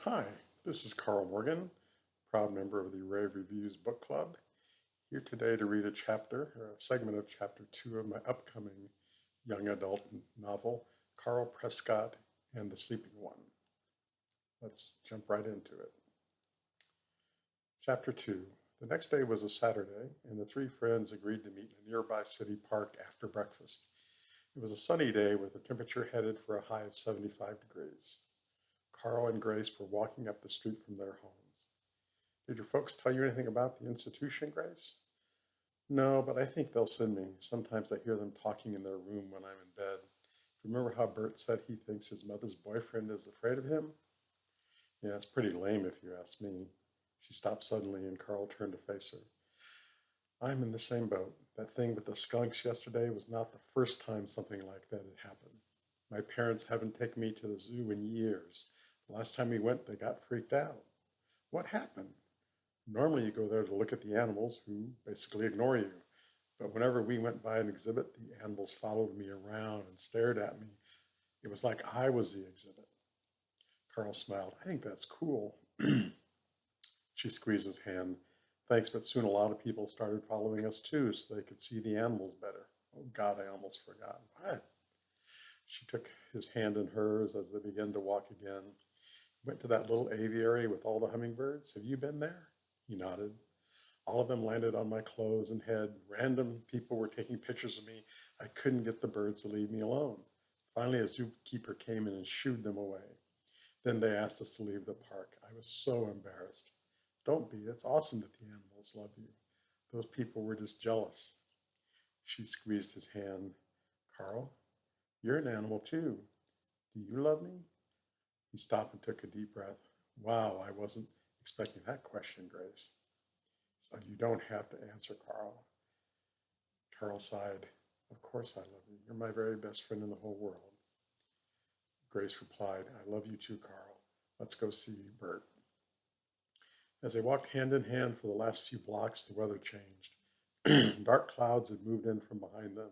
Hi, this is Carl Morgan, proud member of the Rave Reviews Book Club, here today to read a segment of chapter 2 of my upcoming young adult novel, Carl Prescott and the Sleeping One. Let's jump right into it. Chapter 2. The next day was a Saturday, and the three friends agreed to meet in a nearby city park after breakfast. It was a sunny day with the temperature headed for a high of 75 degrees. Carl and Grace were walking up the street from their homes. Did your folks tell you anything about the institution, Grace? No, but I think they'll send me. Sometimes I hear them talking in their room when I'm in bed. Remember how Bert said he thinks his mother's boyfriend is afraid of him? Yeah, it's pretty lame if you ask me. She stopped suddenly and Carl turned to face her. I'm in the same boat. That thing with the skunks yesterday was not the first time something like that had happened. My parents haven't taken me to the zoo in years. The last time we went, they got freaked out. What happened? Normally you go there to look at the animals who basically ignore you. But whenever we went by an exhibit, the animals followed me around and stared at me. It was like I was the exhibit. Carl smiled. I think that's cool. She squeezed his hand. Thanks, but soon a lot of people started following us too, so they could see the animals better. Oh God, I almost forgot. What? She took his hand in hers as they began to walk again. Went to that little aviary with all the hummingbirds. Have you been there? He nodded. All of them landed on my clothes and head. Random people were taking pictures of me. I couldn't get the birds to leave me alone. Finally, a zookeeper came in and shooed them away. Then they asked us to leave the park. I was so embarrassed. Don't be. It's awesome that the animals love you. Those people were just jealous. She squeezed his hand. Carl, you're an animal too. Do you love me? He stopped and took a deep breath. Wow, I wasn't expecting that question, Grace. So you don't have to answer, Carl. Carl sighed. Of course I love you. You're my very best friend in the whole world. Grace replied, I love you too, Carl. Let's go see Bert. As they walked hand in hand for the last few blocks, the weather changed. Dark clouds had moved in from behind them.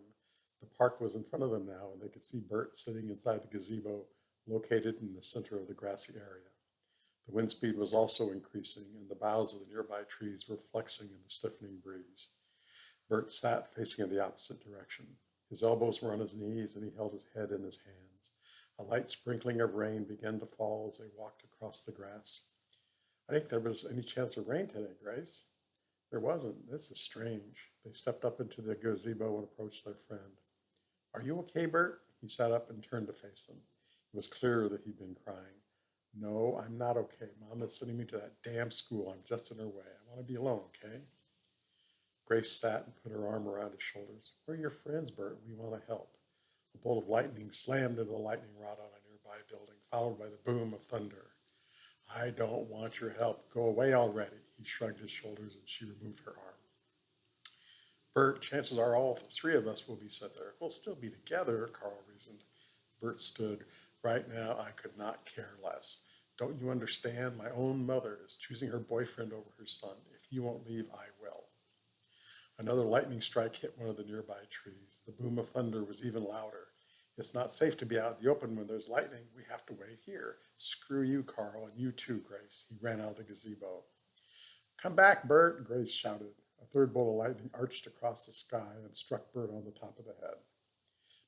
The park was in front of them now, and they could see Bert sitting inside the gazebo located in the center of the grassy area. The wind speed was also increasing, and the boughs of the nearby trees were flexing in the stiffening breeze. Bert sat facing in the opposite direction. His elbows were on his knees, and he held his head in his hands. A light sprinkling of rain began to fall as they walked across the grass. I think there was any chance of rain today, Grace. There wasn't. This is strange. They stepped up into the gazebo and approached their friend. Are you okay, Bert? He sat up and turned to face them. It was clear that he'd been crying. No, I'm not okay. Mom is sending me to that damn school. I'm just in her way. I want to be alone, okay? Grace sat and put her arm around his shoulders. We're your friends, Bert. We want to help. A bolt of lightning slammed into the lightning rod on a nearby building, followed by the boom of thunder. I don't want your help. Go away already. He shrugged his shoulders and she removed her arm. Bert, chances are all three of us will be set there. We'll still be together, Carl reasoned. Bert stood. Right now, I could not care less. Don't you understand? My own mother is choosing her boyfriend over her son. If you won't leave, I will. Another lightning strike hit one of the nearby trees. The boom of thunder was even louder. It's not safe to be out in the open when there's lightning. We have to wait here. Screw you, Carl, and you too, Grace. He ran out of the gazebo. Come back, Bert, Grace shouted. A third bolt of lightning arched across the sky and struck Bert on the top of the head.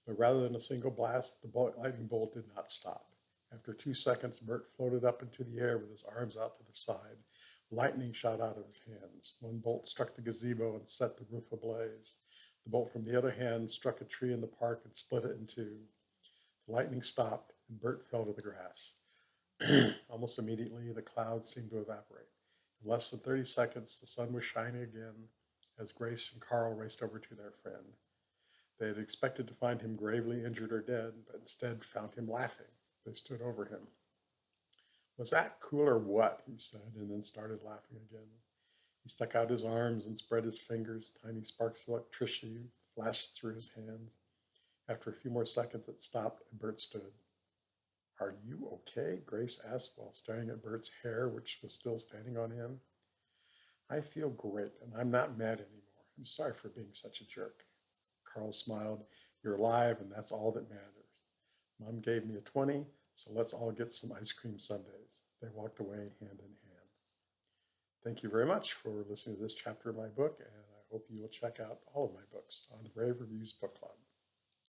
But rather than a single blast, the lightning bolt did not stop. After 2 seconds, Bert floated up into the air with his arms out to the side. Lightning shot out of his hands. One bolt struck the gazebo and set the roof ablaze. The bolt from the other hand struck a tree in the park and split it in two. The lightning stopped, and Bert fell to the grass. Almost immediately, the clouds seemed to evaporate. In less than 30 seconds, the sun was shining again as Grace and Carl raced over to their friend. They had expected to find him gravely injured or dead, but instead found him laughing. They stood over him. Was that cool or what? He said, and then started laughing again. He stuck out his arms and spread his fingers. Tiny sparks of electricity flashed through his hands. After a few more seconds, it stopped, and Bert stood. Are you okay? Grace asked while staring at Bert's hair, which was still standing on end. I feel great, and I'm not mad anymore. I'm sorry for being such a jerk. Carl smiled. You're alive, and that's all that matters. Mom gave me a 20, so let's all get some ice cream sundaes. They walked away hand in hand. Thank you very much for listening to this chapter of my book, and I hope you will check out all of my books on the Rave Reviews Book Club.